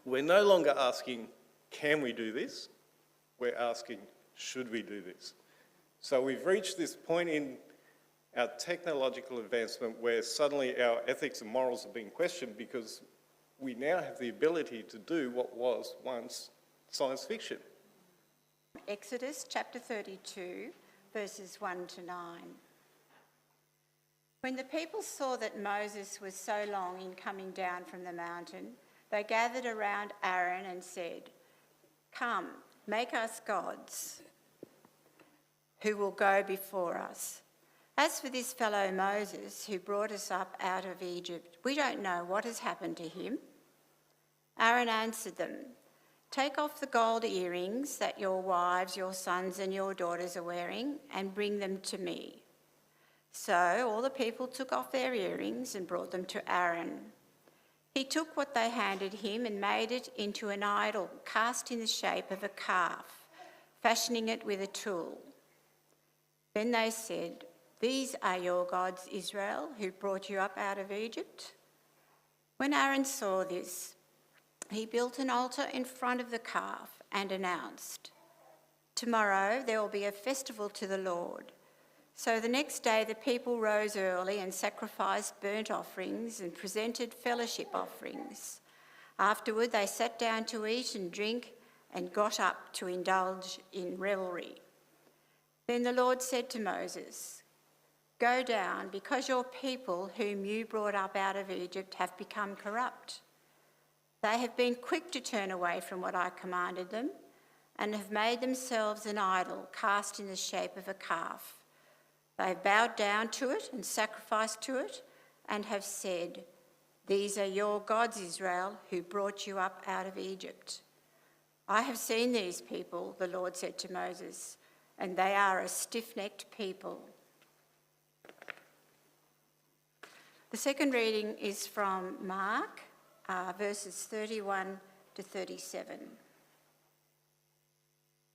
We're no longer asking, can we do this? We're asking, should we do this? So we've reached this point in our technological advancement where suddenly our ethics and morals are being questioned because we now have the ability to do what was once science fiction. Exodus chapter 32, verses 1 to 9. When the people saw that Moses was so long in coming down from the mountain, they gathered around Aaron and said, "Come, make us gods who will go before us. As for this fellow Moses who brought us up out of Egypt, we don't know what has happened to him." Aaron answered them, "Take off the gold earrings that your wives, your sons and your daughters are wearing and bring them to me." So all the people took off their earrings and brought them to Aaron. He took what they handed him and made it into an idol cast in the shape of a calf, fashioning it with a tool. Then they said, "These are your gods, Israel, who brought you up out of Egypt?" When Aaron saw this, he built an altar in front of the calf and announced, "Tomorrow there will be a festival to the Lord." So the next day the people rose early and sacrificed burnt offerings and presented fellowship offerings. Afterward they sat down to eat and drink and got up to indulge in revelry. Then the Lord said to Moses, "Go down, because your people whom you brought up out of Egypt have become corrupt. They have been quick to turn away from what I commanded them and have made themselves an idol cast in the shape of a calf. They have bowed down to it and sacrificed to it and have said, 'These are your gods, Israel, who brought you up out of Egypt.' I have seen these people," the Lord said to Moses, "and they are a stiff-necked people." The second reading is from Mark, verses 31 to 37.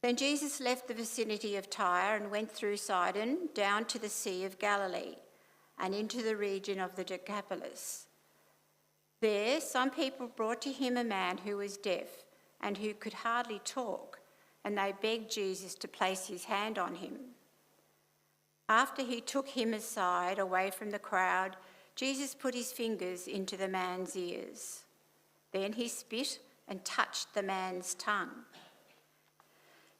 Then Jesus left the vicinity of Tyre and went through Sidon down to the Sea of Galilee and into the region of the Decapolis. There some people brought to him a man who was deaf and who could hardly talk, and they begged Jesus to place his hand on him. After he took him aside away from the crowd, Jesus put his fingers into the man's ears. Then he spit and touched the man's tongue.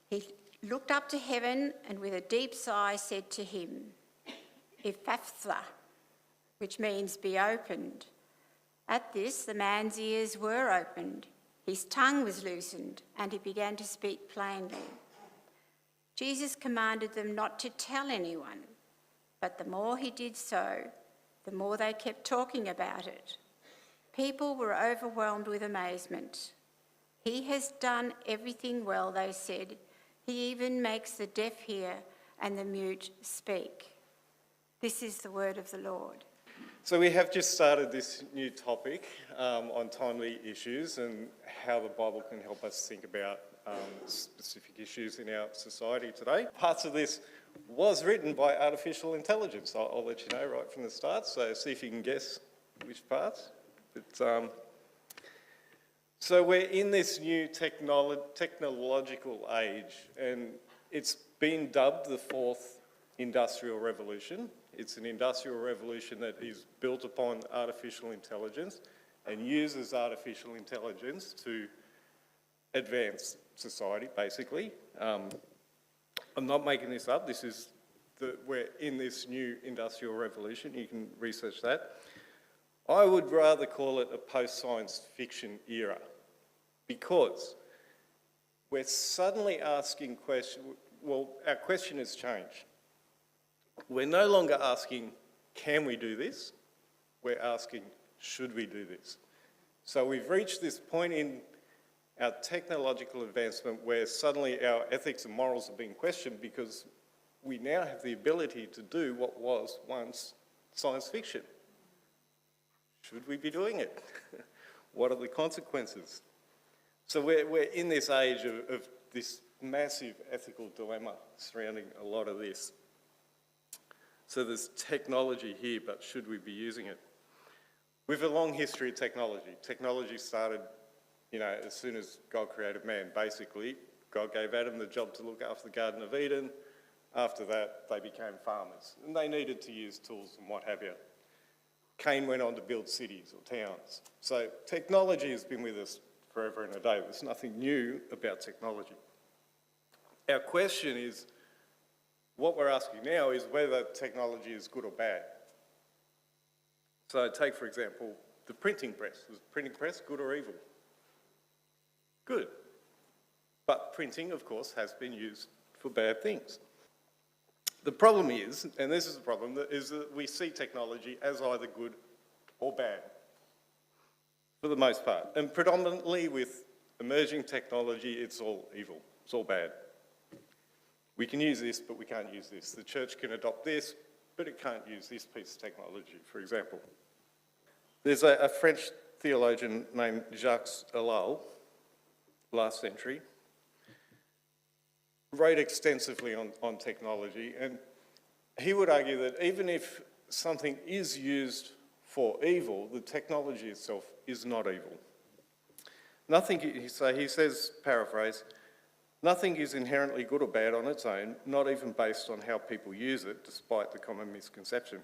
He looked up to heaven and with a deep sigh said to him, "Ephphatha," which means be opened. At this, the man's ears were opened, his tongue was loosened, and he began to speak plainly. Jesus commanded them not to tell anyone, but the more he did so, the more they kept talking about it. People were overwhelmed with amazement. "He has done everything well," they said. "He even makes the deaf hear and the mute speak." This is the word of the Lord. So we have just started this new topic on timely issues and how the Bible can help us think about specific issues in our society today. Parts of this was written by artificial intelligence. I'll let you know right from the start, so see if you can guess which parts. But, so we're in this new technological age, and it's been dubbed the fourth industrial revolution. It's an industrial revolution that is built upon artificial intelligence and uses artificial intelligence to advance society, basically. I'm not making this up. We're in this new industrial revolution. You can research that. I would rather call it a post-science fiction era, because we're suddenly asking questions. Well, our question has changed. We're no longer asking, can we do this? We're asking, should we do this? So we've reached this point in our technological advancement where suddenly our ethics and morals are being questioned because we now have the ability to do what was once science fiction. Should we be doing it? What are the consequences? So we're in this age of this massive ethical dilemma surrounding a lot of this. So there's technology here, but should we be using it? We have a long history of technology. Technology started as soon as God created man, basically, God gave Adam the job to look after the Garden of Eden. After that, they became farmers, and they needed to use tools and what have you. Cain went on to build cities or towns. So technology has been with us forever and a day. There's nothing new about technology. Our question is, what we're asking now is whether technology is good or bad. So take, for example, the printing press. Was the printing press good or evil? Good. But printing, of course, has been used for bad things. The problem is, and this is the problem, is that we see technology as either good or bad, for the most part. And predominantly with emerging technology, it's all evil, it's all bad. We can use this, but we can't use this. The church can adopt this, but it can't use this piece of technology, for example. There's a French theologian named Jacques Ellul, last century, wrote extensively on technology, and he would argue that even if something is used for evil, the technology itself is not evil. Nothing, he says, paraphrase, nothing is inherently good or bad on its own, not even based on how people use it, despite the common misconception.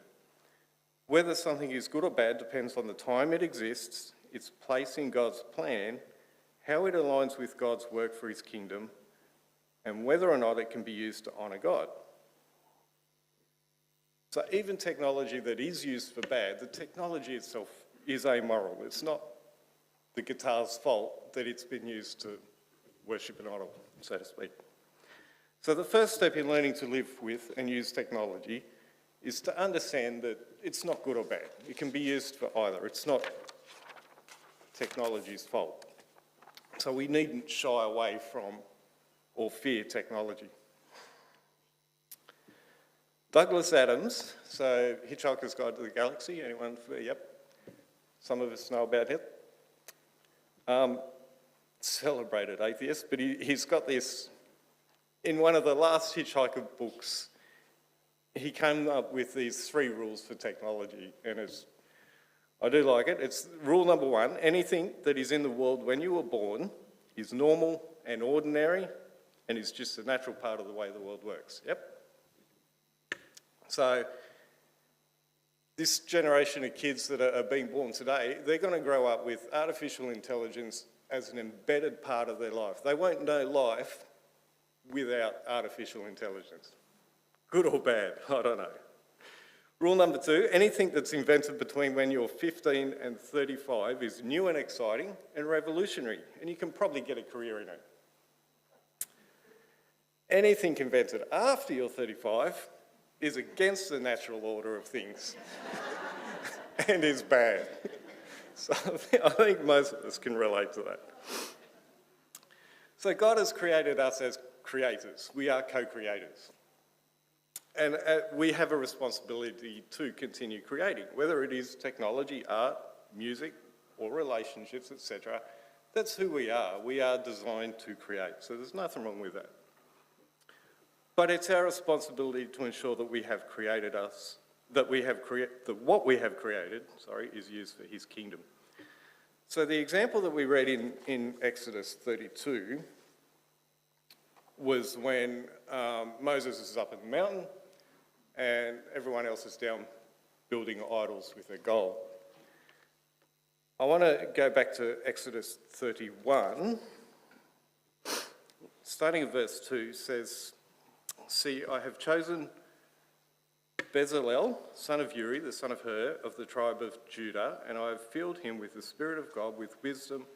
Whether something is good or bad depends on the time it exists, its place in God's plan, how it aligns with God's work for his kingdom, and whether or not it can be used to honour God. So even technology that is used for bad, the technology itself is amoral. It's not the guitar's fault that it's been used to worship an idol, so to speak. So the first step in learning to live with and use technology is to understand that it's not good or bad. It can be used for either. It's not technology's fault. So we needn't shy away from or fear technology. Douglas Adams, so Hitchhiker's Guide to the Galaxy, anyone? Yep. Some of us know about it. Celebrated atheist, but he's got this, in one of the last Hitchhiker books, he came up with these 3 rules for technology, and I do like it. It's rule number 1, anything that is in the world when you were born is normal and ordinary and is just a natural part of the way the world works. Yep. So this generation of kids that are being born today, they're going to grow up with artificial intelligence as an embedded part of their life. They won't know life without artificial intelligence. Good or bad, I don't know. Rule number 2, anything that's invented between when you're 15 and 35 is new and exciting and revolutionary, and you can probably get a career in it. Anything invented after you're 35 is against the natural order of things and is bad. So I think most of us can relate to that. So God has created us as creators. We are co-creators. And we have a responsibility to continue creating, whether it is technology, art, music, or relationships, etc. That's who we are. We are designed to create. So there's nothing wrong with that. But it's our responsibility to ensure that we have created us, that what we have created, is used for his kingdom. So the example that we read in Exodus 32 was when Moses is up in the mountain and everyone else is down building idols with a goal. I want to go back to Exodus 31. Starting at verse 2 says, "See, I have chosen Bezalel, son of Uri, the son of Hur, of the tribe of Judah, and I have filled him with the Spirit of God, with wisdom,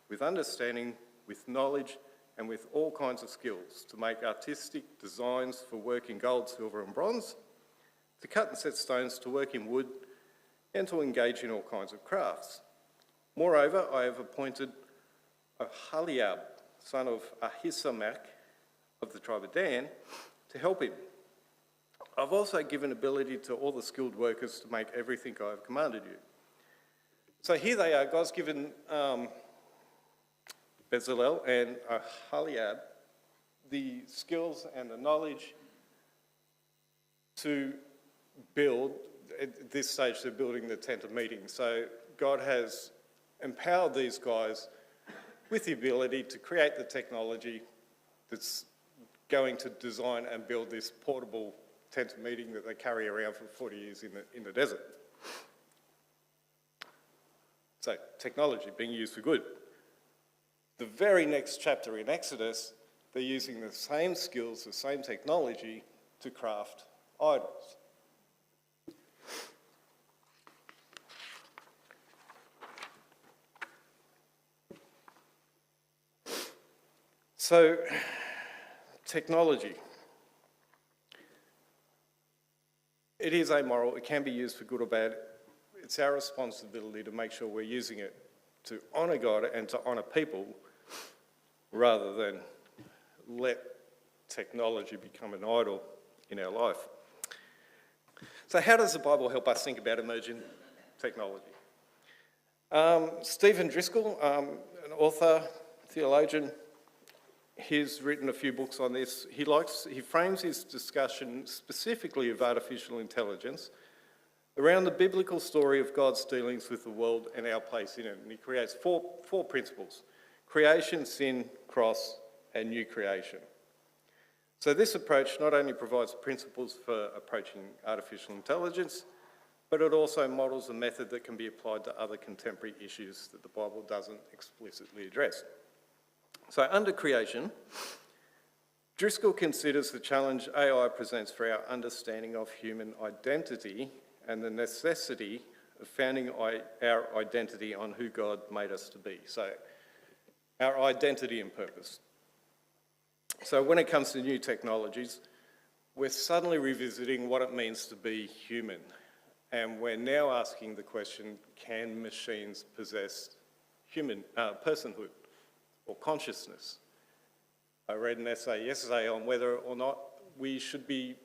with understanding, with knowledge, and with all kinds of skills, to make artistic designs for work in gold, silver, and bronze, to cut and set stones, to work in wood, and to engage in all kinds of crafts. Moreover, I have appointed Aholiab, son of Ahisamach, of the tribe of Dan, to help him. I've also given ability to all the skilled workers to make everything I have commanded you." So here they are. God's given Bezalel and Aholiab the skills and the knowledge to build. At this stage, they're building the tent of meeting. So God has empowered these guys with the ability to create the technology that's going to design and build this portable tent meeting that they carry around for 40 years in the desert. So, technology being used for good. The very next chapter in Exodus, they're using the same skills, the same technology to craft idols. So, technology. It is amoral, it can be used for good or bad. It's our responsibility to make sure we're using it to honour God and to honour people rather than let technology become an idol in our life. So how does the Bible help us think about emerging technology? Stephen Driscoll, an author, theologian, he's written a few books on this. He frames his discussion specifically of artificial intelligence around the biblical story of God's dealings with the world and our place in it. And he creates four principles: creation, sin, cross, and new creation. So this approach not only provides principles for approaching artificial intelligence, but it also models a method that can be applied to other contemporary issues that the Bible doesn't explicitly address. So under creation, Driscoll considers the challenge AI presents for our understanding of human identity and the necessity of founding our identity on who God made us to be. So our identity and purpose. So when it comes to new technologies, we're suddenly revisiting what it means to be human. And we're now asking the question, can machines possess human personhood or consciousness? I read an essay yesterday on whether or not we should be,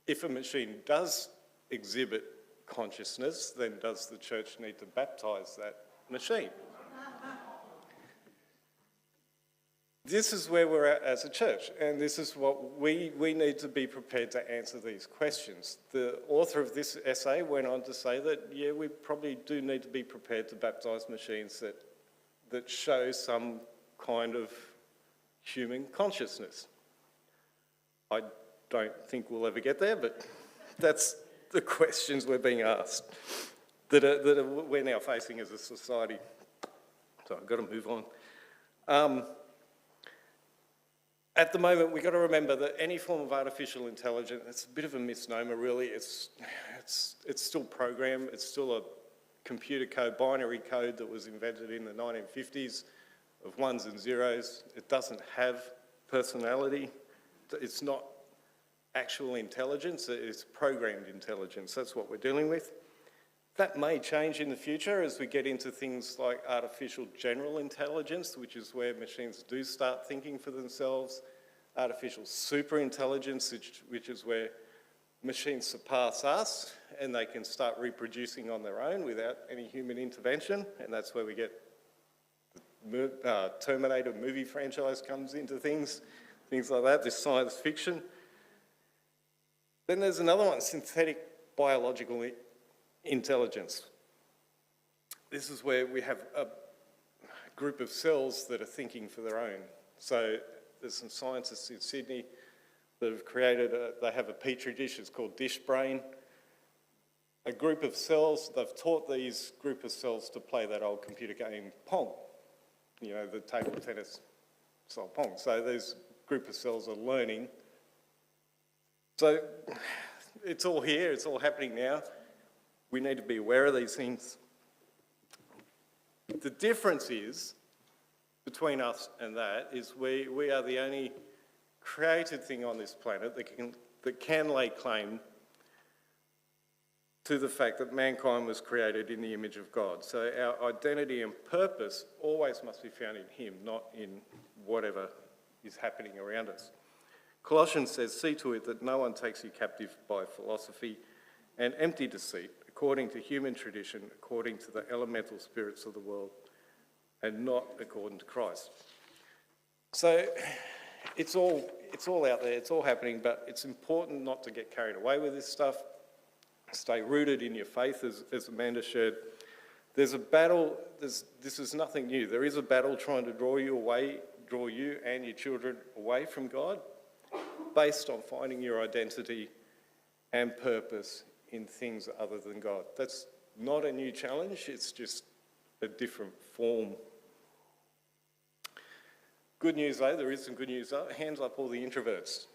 if a machine does exhibit consciousness, then does the church need to baptise that machine? This is where we're at as a church, and this is what we need to be prepared to answer these questions. The author of this essay went on to say that, yeah, we probably do need to be prepared to baptise machines that show some kind of human consciousness. I don't think we'll ever get there, but that's the questions we're being asked that we're now facing as a society. So I've got to move on. At the moment, we've got to remember that any form of artificial intelligence, it's a bit of a misnomer really. It's still programmed, it's still a computer code, binary code that was invented in the 1950s of ones and zeros. It doesn't have personality. It's not actual intelligence, it's programmed intelligence. That's what we're dealing with. That may change in the future as we get into things like artificial general intelligence, which is where machines do start thinking for themselves. Artificial superintelligence, which is where machines surpass us and they can start reproducing on their own without any human intervention. And that's where we get the Terminator movie franchise comes into things like that, this science fiction. Then there's another one, synthetic biological intelligence. This is where we have a group of cells that are thinking for their own. So there's some scientists in Sydney that have created, they have a petri dish, it's called Dish Brain. A group of cells, they've taught these group of cells to play that old computer game Pong, you know, the table tennis style Pong. So this group of cells are learning. So it's all here, it's all happening now. We need to be aware of these things. The difference is, between us and that, is we are the only created thing on this planet that can lay claim to the fact that mankind was created in the image of God. So our identity and purpose always must be found in Him, not in whatever is happening around us. Colossians says, "See to it that no one takes you captive by philosophy and empty deceit, according to human tradition, according to the elemental spirits of the world, and not according to Christ." So it's all out there, it's all happening, but it's important not to get carried away with this stuff. Stay rooted in your faith, as Amanda shared. There's a battle, this is nothing new. There is a battle trying to draw you and your children away from God, based on finding your identity and purpose in things other than God. That's not a new challenge, it's just a different form. Good news though, there is some good news though. Hands up all the introverts.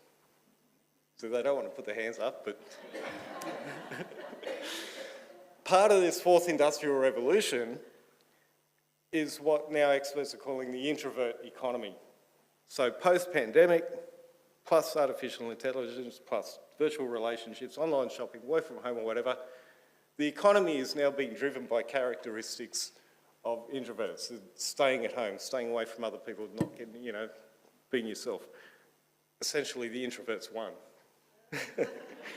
So they don't want to put their hands up, but... Part of this fourth industrial revolution is what now experts are calling the introvert economy. So post-pandemic, plus artificial intelligence, plus virtual relationships, online shopping, work from home or whatever, the economy is now being driven by characteristics of introverts, staying at home, staying away from other people, not getting, being yourself. Essentially, the introverts won.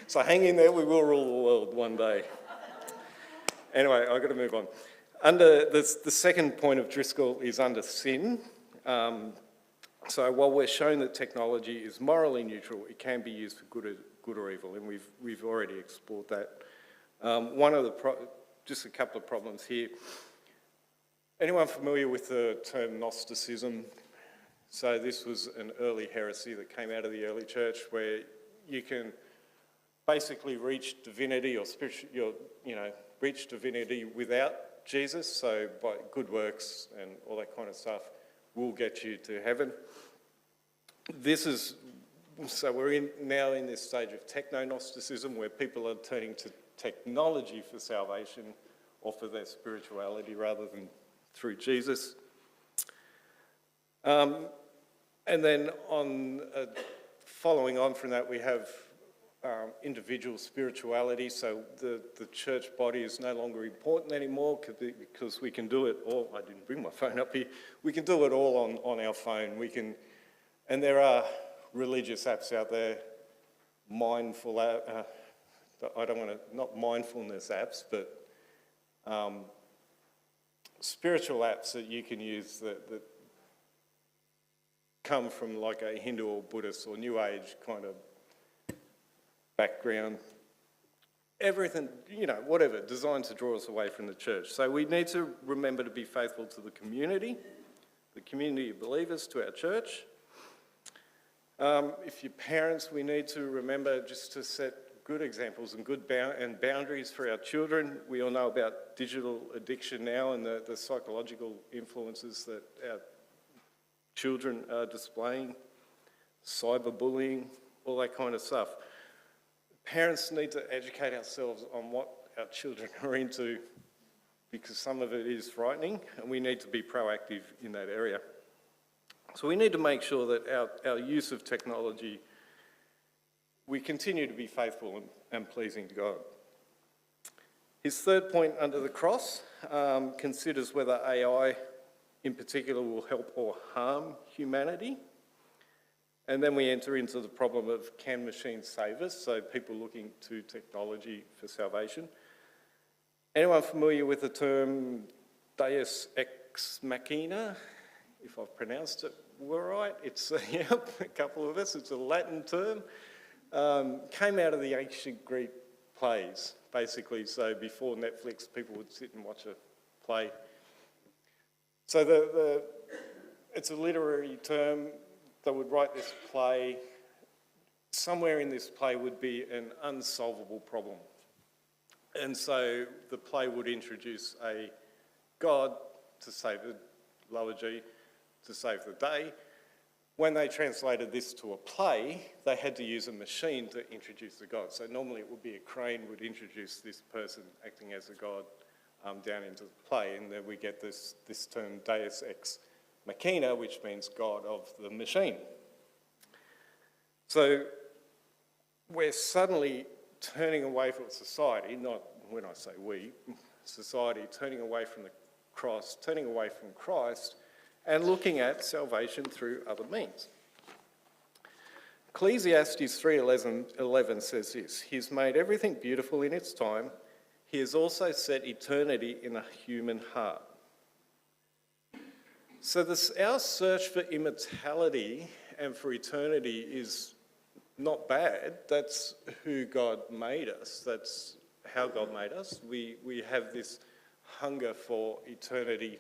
So hang in there, we will rule the world one day. Anyway, I've got to move on. Under the second point of Driscoll is under sin. So while we're showing that technology is morally neutral, it can be used for good or evil, and we've already explored that. Just a couple of problems here. Anyone familiar with the term Gnosticism? So this was an early heresy that came out of the early church, where you can basically reach divinity or reach divinity without Jesus, so by good works and all that kind of stuff will get you to heaven. So we're now in this stage of techno-Gnosticism, where people are turning to technology for salvation or for their spirituality rather than through Jesus. And then following on from that, we have individual spirituality. So the church body is no longer important anymore because we can do it all. I didn't bring my phone up here. We can do it all on our phone. And there are religious apps out there, not mindfulness apps, but spiritual apps that you can use that come from like a Hindu or Buddhist or New Age kind of background. Everything, whatever, designed to draw us away from the church. So we need to remember to be faithful to the community of believers, to our church. If you're parents, we need to remember just to set good examples and good boundaries for our children. We all know about digital addiction now and the psychological influences that our children are displaying, cyberbullying, all that kind of stuff. Parents need to educate ourselves on what our children are into, because some of it is frightening and we need to be proactive in that area. So we need to make sure that our use of technology, we continue to be faithful and pleasing to God. His third point under the cross considers whether AI in particular will help or harm humanity. And then we enter into the problem of, can machines save us? So people looking to technology for salvation. Anyone familiar with the term Deus ex machina? If I've pronounced it right, it's, yep, a couple of us, it's a Latin term. Came out of the ancient Greek plays, basically. So before Netflix, people would sit and watch a play. So it's a literary term. They would write this play. Somewhere in this play would be an unsolvable problem. And so the play would introduce a God to save the lower G, to save the day. When they translated this to a play, they had to use a machine to introduce the God. So normally it would be a crane would introduce this person acting as a God down into the play, and then we get this term Deus ex machina, which means God of the machine. So we're suddenly turning away from society, not when I say we, society, turning away from the cross, turning away from Christ, and looking at salvation through other means. Ecclesiastes 3:11 says this: He's made everything beautiful in its time. He has also set eternity in a human heart. So our search for immortality and for eternity is not bad. That's who God made us. That's how God made us. We have this hunger for eternity,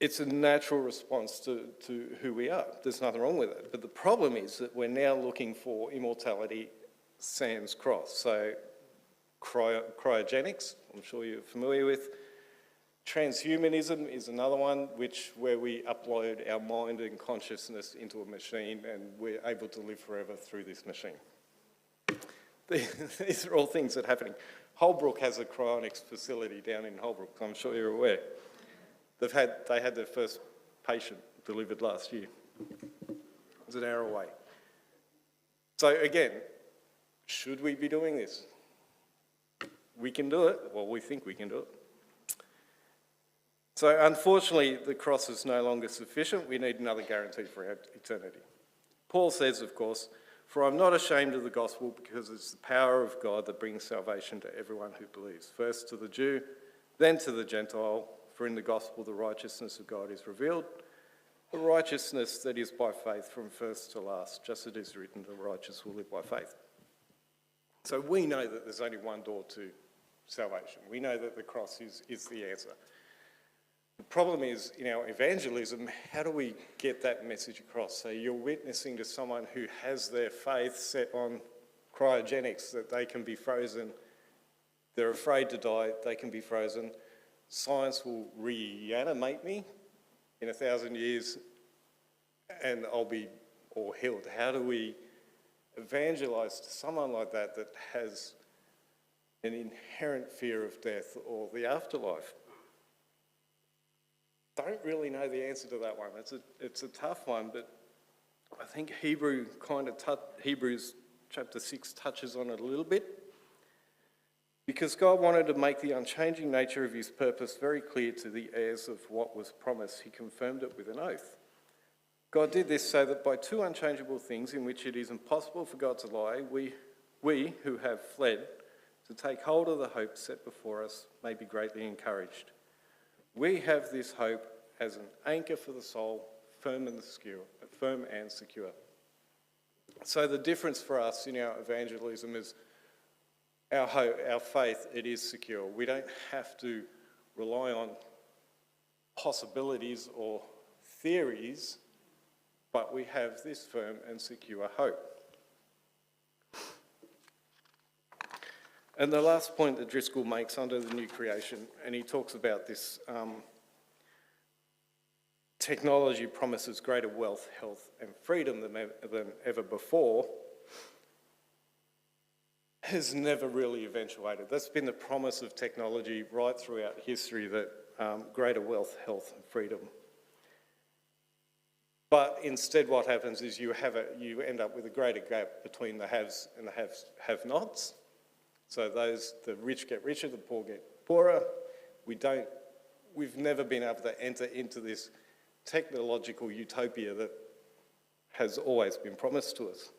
it's a natural response to who we are. There's nothing wrong with it. But the problem is that we're now looking for immortality sans cross. So cryogenics, I'm sure you're familiar with. Transhumanism is another one where we upload our mind and consciousness into a machine and we're able to live forever through this machine. These are all things that are happening. Holbrook has a cryonics facility down in Holbrook, I'm sure you're aware. They had their first patient delivered last year. It was an hour away. So again, should we be doing this? We can do it. Well, we think we can do it. So unfortunately, the cross is no longer sufficient. We need another guarantee for our eternity. Paul says, of course, "For I'm not ashamed of the gospel because it's the power of God that brings salvation to everyone who believes, first to the Jew, then to the Gentile. For in the gospel the righteousness of God is revealed, the righteousness that is by faith from first to last, just as it is written, the righteous will live by faith." So we know that there's only one door to salvation. We know that the cross is the answer. The problem is, in our evangelism, how do we get that message across? So you're witnessing to someone who has their faith set on cryogenics, that they can be frozen. They're afraid to die, they can be frozen. Science will reanimate me in 1,000 years and I'll be all healed. How do we evangelise to someone like that that has an inherent fear of death or the afterlife? Don't really know the answer to that one. It's a tough one, but I think Hebrews chapter 6 touches on it a little bit. Because God wanted to make the unchanging nature of his purpose very clear to the heirs of what was promised, he confirmed it with an oath. God did this so that by two unchangeable things in which it is impossible for God to lie, we who have fled to take hold of the hope set before us may be greatly encouraged. We have this hope as an anchor for the soul, firm and secure. So the difference for us in our evangelism is our hope, our faith, it is secure. We don't have to rely on possibilities or theories, but we have this firm and secure hope. And the last point that Driscoll makes under the new creation, and he talks about this, technology promises greater wealth, health and freedom than ever before, has never really eventuated. That's been the promise of technology right throughout history, that greater wealth, health and freedom. But instead what happens is you end up with a greater gap between the haves and the have-nots. So the rich get richer, the poor get poorer. We've never been able to enter into this technological utopia that has always been promised to us.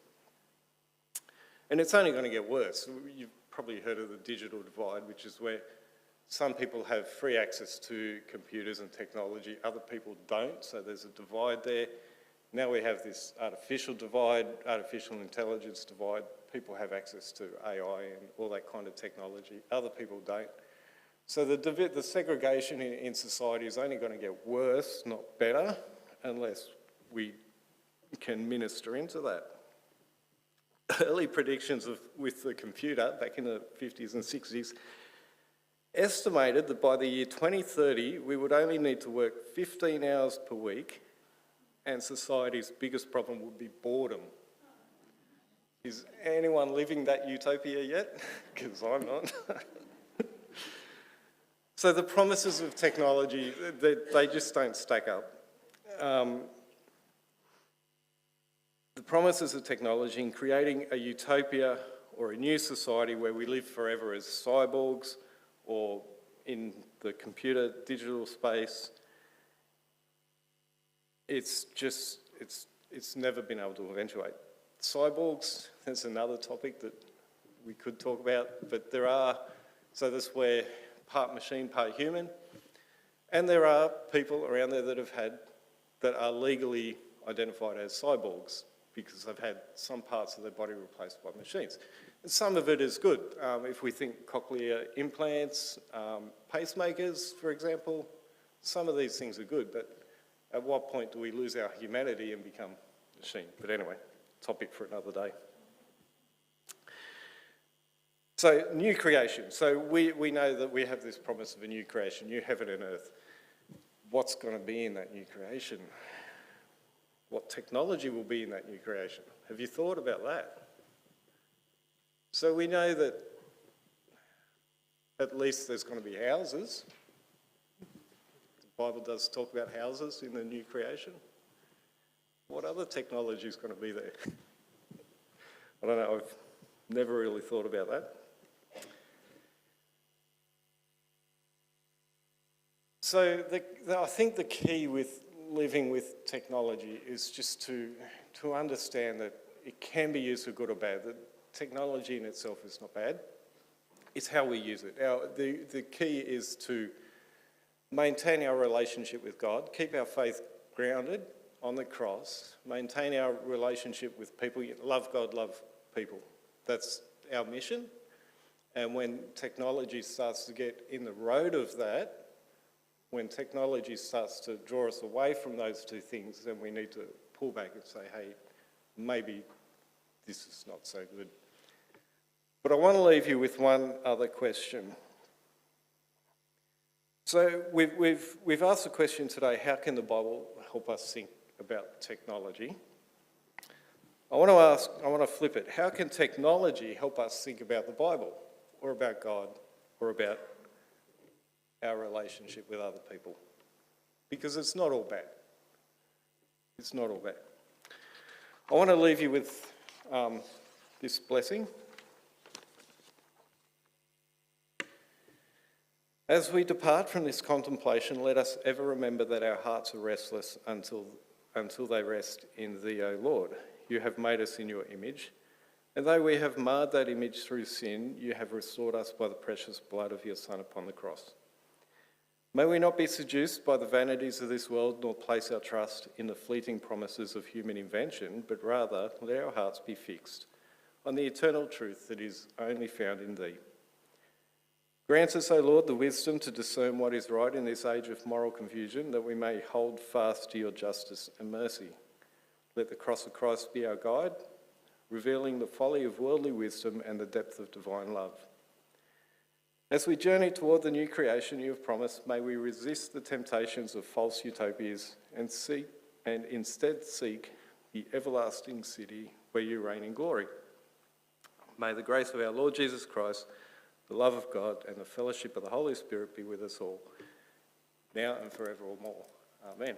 And it's only going to get worse. You've probably heard of the digital divide, which is where some people have free access to computers and technology, other people don't, so there's a divide there. Now we have this artificial divide, artificial intelligence divide. People have access to AI and all that kind of technology, other people don't. So the segregation in society is only going to get worse, not better, unless we can minister into that. Early predictions with the computer back in the 50s and 60s estimated that by the year 2030 we would only need to work 15 hours per week and society's biggest problem would be boredom. Is anyone living that utopia yet? Because I'm not. So the promises of technology, they just don't stack up. The promises of technology in creating a utopia or a new society where we live forever as cyborgs or in the computer digital space, it's never been able to eventuate. Cyborgs, that's another topic that we could talk about, but so that's where part machine, part human, and there are people around there that are legally identified as cyborgs because they've had some parts of their body replaced by machines. Some of it is good. If we think cochlear implants, pacemakers, for example, some of these things are good, but at what point do we lose our humanity and become machine? But anyway, topic for another day. So, new creation. So we know that we have this promise of a new creation, new heaven and earth. What's going to be in that new creation? What technology will be in that new creation? Have you thought about that? So we know that at least there's going to be houses. The Bible does talk about houses in the new creation. What other technology is going to be there? I don't know, I've never really thought about that. So I think the key with living with technology is just to understand that it can be used for good or bad. That technology in itself is not bad. It's how we use it. The key is to maintain our relationship with God, keep our faith grounded on the cross, maintain our relationship with people, love God, love people. That's our mission. And when technology starts to get in the road of that, when technology starts to draw us away from those two things, then we need to pull back and say, hey, maybe this is not so good. But I want to leave you with one other question. So we've asked the question today, how can the Bible help us think about technology? I want to flip it. How can technology help us think about the Bible or about God or about our relationship with other people? Because it's not all bad. It's not all bad. I want to leave you with this blessing. As we depart from this contemplation, let us ever remember that our hearts are restless until they rest in Thee, O Lord. You have made us in your image, and though we have marred that image through sin, you have restored us by the precious blood of your Son upon the cross. May we not be seduced by the vanities of this world, nor place our trust in the fleeting promises of human invention, but rather let our hearts be fixed on the eternal truth that is only found in Thee. Grant us, O Lord, the wisdom to discern what is right in this age of moral confusion, that we may hold fast to your justice and mercy. Let the cross of Christ be our guide, revealing the folly of worldly wisdom and the depth of divine love. As we journey toward the new creation you have promised, may we resist the temptations of false utopias and instead seek the everlasting city where you reign in glory. May the grace of our Lord Jesus Christ, the love of God, and the fellowship of the Holy Spirit be with us all, now and forevermore. Amen.